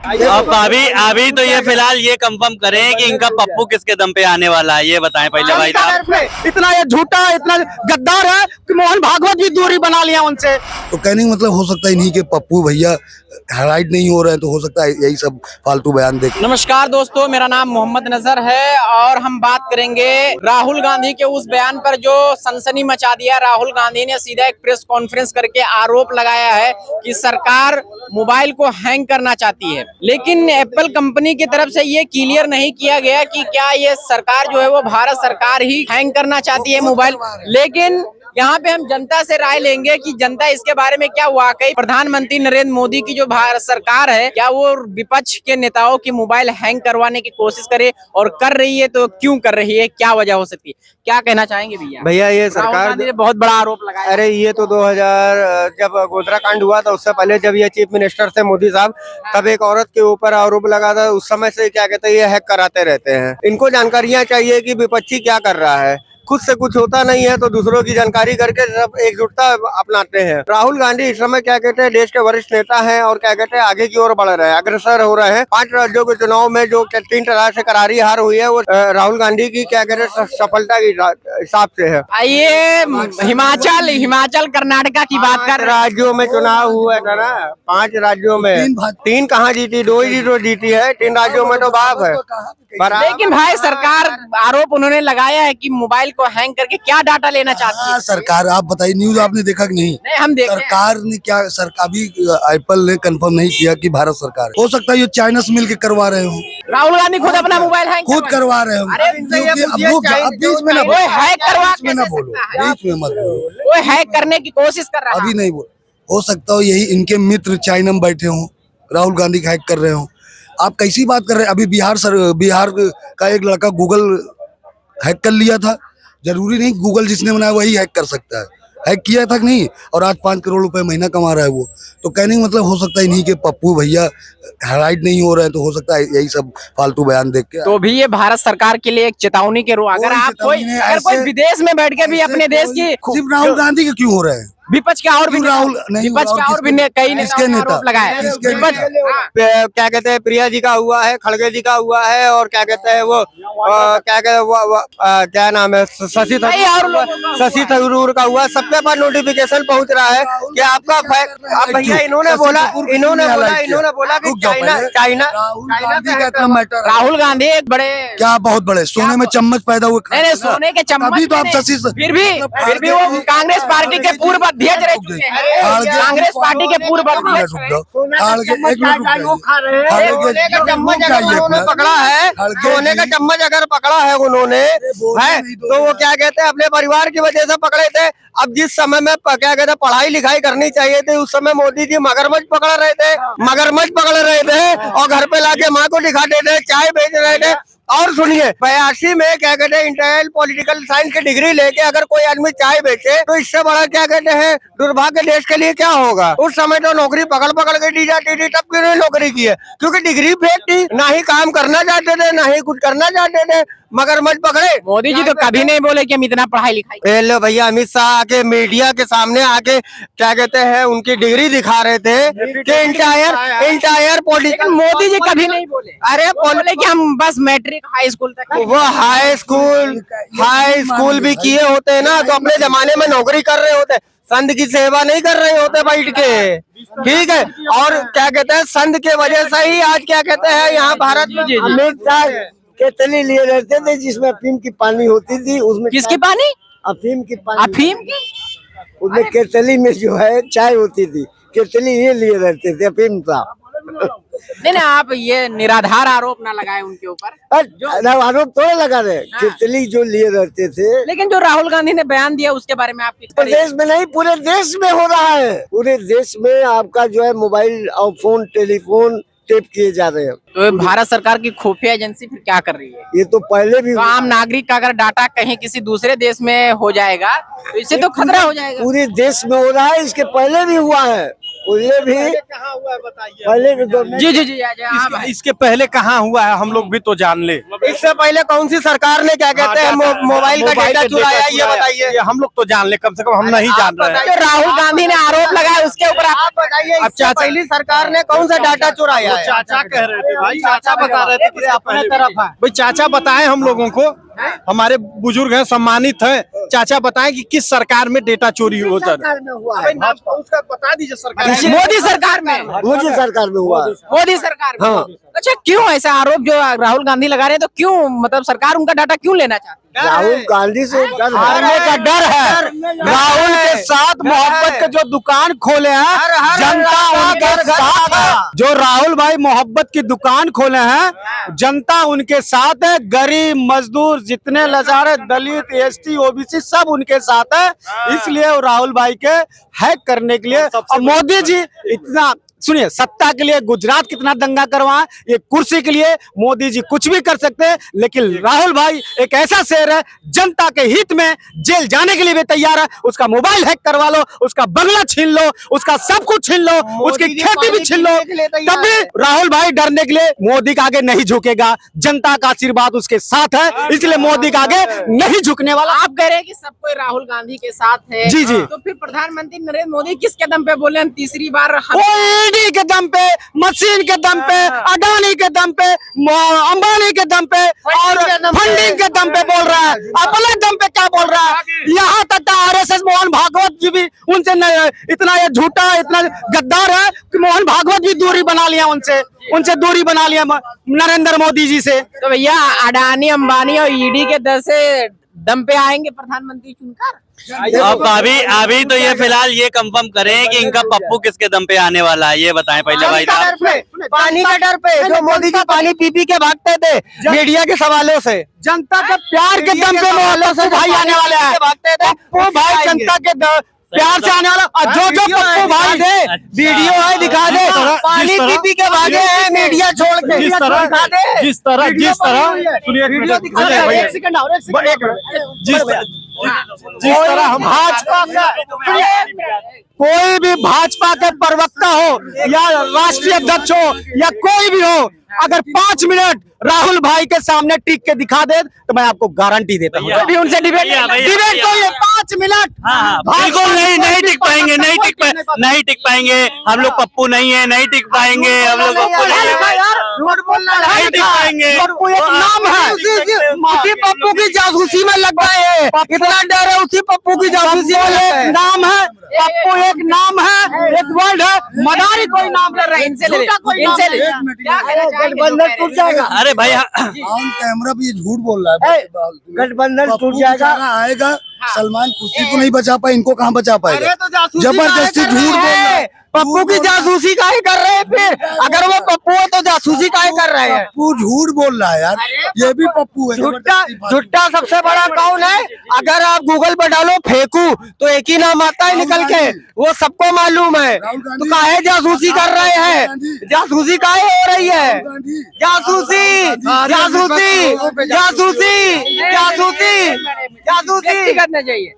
अब अभी तो ये फिलहाल ये कंफर्म करें कि इनका पप्पू किसके दम पे आने वाला है, ये बताएं पहले भाई साहब। इतना ये झूठा इतना गद्दार है कि मोहन भागवत भी दूरी बना लिया उनसे। तो कहने का मतलब हो सकता है इन्हीं के पप्पू भैया हाइलाइट नहीं हो रहे हैं, तो हो सकता है यही सब फालतू बयान देख। नमस्कार दोस्तों, मेरा नाम मोहम्मद नजर है और हम बात करेंगे राहुल गांधी के उस बयान पर जो सनसनी मचा दिया। राहुल गांधी ने सीधा एक प्रेस कॉन्फ्रेंस करके आरोप लगाया है कि सरकार मोबाइल को हैंग करना चाहती है, लेकिन एप्पल कंपनी की तरफ से ये क्लियर नहीं किया गया कि क्या ये सरकार जो है वो भारत सरकार ही हैंग करना चाहती है मोबाइल। लेकिन यहाँ पे हम जनता से राय लेंगे कि जनता इसके बारे में क्या वाकई प्रधानमंत्री नरेंद्र मोदी की जो भारत सरकार है क्या वो विपक्ष के नेताओं की मोबाइल हैंग करवाने की कोशिश करे, और कर रही है तो क्यों कर रही है, क्या वजह हो सकती है, क्या कहना चाहेंगे भैया? भैया ये सरकार ने बहुत बड़ा आरोप लगाया। अरे ये तो 2000 जब गोधरा कांड हुआ था उससे पहले जब ये चीफ मिनिस्टर थे मोदी साहब, तब एक औरत के ऊपर आरोप लगा था। उस समय से क्या कहते हैं ये हैक कराते रहते हैं। इनको जानकारियां चाहिए कि विपक्षी क्या कर रहा है, खुद से कुछ होता नहीं है तो दूसरों की जानकारी करके सब एकजुटता अपनाते हैं। राहुल गांधी इस समय क्या कहते हैं देश के वरिष्ठ नेता हैं और क्या कहते हैं आगे की ओर बढ़ रहे हैं, अग्रसर हो रहे हैं। 5 राज्यों के चुनाव में जो 3 तरह से करारी हार हुई है वो राहुल गांधी की क्या कहते हैं सफलता के हिसाब से है। आइए हिमाचल कर्नाटका की बात कर। राज्यों में चुनाव हुआ था ना, 5 राज्यों में 3 कहाँ जीती, 2 ही जीती है। 3 राज्यों में तो बाप है। लेकिन भाई सरकार आरोप उन्होंने लगाया है कि मोबाइल को हैंग करके क्या डाटा लेना चाहती है सरकार। आप बताइए, न्यूज आपने देखा कि नहीं? हम देख सरकार ने क्या, सरकार भी एप्पल ने कंफर्म नहीं किया कि भारत सरकार हो सकता है ये चाइना से मिलके करवा रहे हो। राहुल गांधी खुद अपना मोबाइल हैंग खुद करवा रहे हो। बीच में ना बोलो, बीच में मत बोलो। वो हैक करने की कोशिश कर रहा है। अभी नहीं बोल, हो सकता हो यही इनके मित्र चाइना में बैठे हों, राहुल गांधी हैक कर रहे हो। आप कैसी बात कर रहे हैं? अभी बिहार का एक लड़का गूगल हैक कर लिया था। जरूरी नहीं गूगल जिसने बनाया वही हैक कर सकता है। हैक किया था कि नहीं, और आज 5 करोड़ रुपए महीना कमा रहा है वो। तो कहने का मतलब हो सकता है इन्हीं के पप्पू भैया हाइलाइट नहीं हो रहे हैं, तो हो सकता है यही सब फालतू बयान देख के। तो भी ये भारत सरकार के लिए एक चेतावनी के रूप, अगर कोई विदेश में बैठ के भी अपने देश की, सिर्फ राहुल गांधी के क्यों हो रहे हैं? विपक्ष का और भी राहुल नहीं, विपक्ष का और भी कई नेता लगाए। क्या कहते हैं प्रिया जी का हुआ है, खड़गे जी का हुआ है, और क्या कहते हैं वो क्या नाम है शशि थरूर का हुआ। सबके पास नोटिफिकेशन पहुंच रहा है कि आपका भैया इन्होंने बोला कि चाइना राहुल गांधी एक बड़े क्या बहुत बड़े सोने में चम्मच पैदा हुए। नहीं सोने के चम्मच, अभी तो आप शशि फिर भी वो कांग्रेस पार्टी के पूर्व अध्यक्ष रह चुके हैं। कांग्रेस पार्टी के पूर्व अध्यक्ष पकड़ा है। सोने का चम्मच अगर पकड़ा है उन्होंने है तो वो क्या कहते हैं अपने परिवार की वजह से पकड़े थे। अब जिस समय में क्या कहते हैं पढ़ाई लिखाई करनी चाहिए थी, उस समय मोदी जी मगरमच्छ पकड़ रहे थे और घर पे लाके माँ को दिखाते थे, चाय बेच रहे थे। और सुनिए 82 में क्या कहते हैं इंटर पॉलिटिकल साइंस की डिग्री लेके अगर कोई आदमी चाय बेचे तो इससे बड़ा क्या कहते हैं दुर्भाग्य देश के लिए क्या होगा। उस समय तो नौकरी पकड़ के दी जाती थी, तब क्यों नहीं नौकरी की है? क्योंकि डिग्री फेक थी, ना ही काम करना चाहते थे, ना ही कुछ करना चाहते थे। मगरमच्छ पकड़े। मोदी जी तो कभी नहीं बोले कि हम इतना पढ़ाई लिखाई। लो भैया, अमित शाह आके मीडिया के सामने आके क्या कहते हैं उनकी डिग्री दिखा रहे थे कि इंटायर पॉलिटिकल। मोदी जी कभी नहीं बोले। अरे बोले कि हम बस मैट्रिक हाई स्कूल तक। वो हाई स्कूल भी किए होते ना तो अपने जमाने में नौकरी कर रहे होते, संत की सेवा नहीं कर रहे होते बैठ के, ठीक है। और क्या कहते हैं संत के वजह से ही आज क्या कहते हैं यहाँ भारत में अमित शाह केतली लिए रहते थे जिसमें अफीम की पानी होती थी। उसमें किसकी पानी? अफीम की पानी। अफीम की? उसमें केतली में जो है चाय होती थी, केतली ये लिए रहते थे अफीम का। नहीं आप ये निराधार आरोप ना लगाए उनके ऊपर। आरोप थोड़ा लगा रहे, केतली जो लिए रहते थे। लेकिन जो राहुल गांधी ने बयान दिया उसके बारे में आपकी प्रदेश में नहीं पूरे देश में हो रहा है। पूरे देश में आपका जो है मोबाइल और फोन टेलीफोन टेप किए जा रहे हैं। तो भारत सरकार की खुफिया एजेंसी फिर क्या कर रही है? ये तो पहले भी तो आम नागरिक का अगर डाटा कहीं किसी दूसरे देश में हो जाएगा तो इससे तो खतरा हो जाएगा। पूरे देश में हो रहा है, इसके पहले भी हुआ है। उसने भी कहाँ हुआ है बताइए। पहले भी गवर्नमेंट जी जी जी हाँ भाई। इसके पहले कहाँ हुआ है हम लोग भी तो जान ले। इससे पहले कौन सी सरकार ने क्या कहते हैं मोबाइल का डेटा चुराया ये बताइए। ये हम लोग तो जान ले, कम से कम हम नहीं जान रहे हैं। जो राहुल गांधी ने आरोप लगाया उसके ऊपर आप बताइए, इससे पहली सरकार ने कौन सा डाटा चुराया है? चाचा कह रहे थे भाई, चाचा बता रहे थे कि अपने तरफ है भाई। चाचा बताएं हम लोगों को, हमारे बुजुर्ग हैं, सम्मानित हैं, चाचा बताएं कि किस सरकार में डेटा चोरी हो सर। सरकार में हुआ है, उसका बता दीजिए सरकार। मोदी सरकार में मोदी सरकार में हुआ है। मोदी सरकार में। हाँ। अच्छा क्यों ऐसा आरोप जो राहुल गांधी लगा रहे हैं, तो क्यों मतलब सरकार उनका डाटा क्यों लेना चाहती है? राहुल गांधी से डर हारने का डर है। राहुल के साथ मोहब्बत के जो दुकान खोले हैं, जनता उनके साथ है। जो राहुल भाई मोहब्बत की दुकान खोले हैं, जनता उनके साथ है। गरीब मजदूर जितने लाचार, दलित, एसटी, ओबीसी सब उनके साथ है। इसलिए वो राहुल भाई के हैक करने के लिए, और मोदी जी इतना सुनिए, सत्ता के लिए गुजरात कितना दंगा करवाए, ये कुर्सी के लिए मोदी जी कुछ भी कर सकते हैं। लेकिन राहुल भाई एक ऐसा शेर है, जनता के हित में जेल जाने के लिए भी तैयार है। उसका मोबाइल हैक करवा लो, उसका बंगला छीन लो, उसका सब कुछ छीन लो, उसकी खेती भी छीन लो, तब भी राहुल भाई डरने के लिए मोदी के आगे नहीं झुकेगा। जनता का आशीर्वाद उसके साथ है, इसलिए मोदी के आगे नहीं झुकने वाला। आप कह रहे हैं कि सब कोई राहुल गांधी के साथ है। जी जी। तो फिर प्रधानमंत्री नरेंद्र मोदी किस कदम पे बोले हम तीसरी बार ईडी के दम पे, मशीन के दम पे, अडानी के दम पे, अंबानी के दम पे और फंडिंग के दम पे बोल रहा है। अपने दम पे क्या बोल रहा है? यहाँ तक आरएसएस मोहन भागवत जी भी उनसे इतना ये झूठा, इतना गद्दार है कि मोहन भागवत भी दूरी बना लिया उनसे दूरी बना लिया नरेंद्र मोदी जी से। तो भैया अडानी अंबानी और ईडी के दर से दम पे आएंगे प्रधानमंत्री चुनकर। अब अभी तो ये फिलहाल ये कंफर्म करें कि इनका पप्पू किसके दम पे आने वाला है, ये बताएं पहले भाई साहब। पानी का डर पे जो मोदी जी पानी पी के भागते थे मीडिया के सवालों से, जनता के प्यार के दम पे पप्पू भाई आने वाले हैं। भागते थे पप्पू भाई जनता के प्यार से आने वाला। और जो पप्पू भाई दे वीडियो है दिखा दे, पानी पी के भागे हैं मीडिया छोड़ के। जिस तरह जिस तरह हम भाजपा का कोई भी भाजपा के प्रवक्ता हो या राष्ट्रीय अध्यक्ष हो या कोई भी हो, अगर 5 मिनट राहुल भाई के सामने टिक के दिखा दे तो मैं आपको गारंटी देता हूँ अभी उनसे डिबेट तो ये 5 मिनट बिल्कुल नहीं टिक पाएंगे, नहीं टिक पाएंगे। हम लोग पप्पू नहीं है, नहीं टिक पाएंगे। हम लोग पप्पू नहीं नहीं टिक पाएंगे। पप्पू एक नाम है, उसी पप्पू की जासूसी में लग गए हैं। इतना डर है उसी पप्पू की जासूसी में एक नाम है, पप्पू एक नाम है, एक वर्ड है, मदारी कोई नाम कर रहा है। इनसे गठबंधन टूट जाएगा। अरे भाई ऑन कैमरा भी ये झूठ बोल रहा है। गठबंधन पप्पू टूट जाएगा। बेचारा आएगा, सलमान खुशी को नहीं बचा पाए, इनको कहाँ बचा पाएगा? जबरदस्ती झूठ बोल रहा है। पप्पू की जासूसी काहे कर रहे हैं? फिर अगर वो पप्पू है तो जासूसी काहे कर रहे हैं? पप्पू झूठ बोल रहा है यार, ये भी पप्पू है। झुट्टा सबसे बड़ा कौन है? अगर आप गूगल पर डालो फेंकू तो एक ही नाम आता है निकल के, वो सबको मालूम है। तो काहे जासूसी कर रहे हैं? जासूसी काहे हो रही है? जासूसी जासूसी जासूसी जासूसी जासूसी करना चाहिए।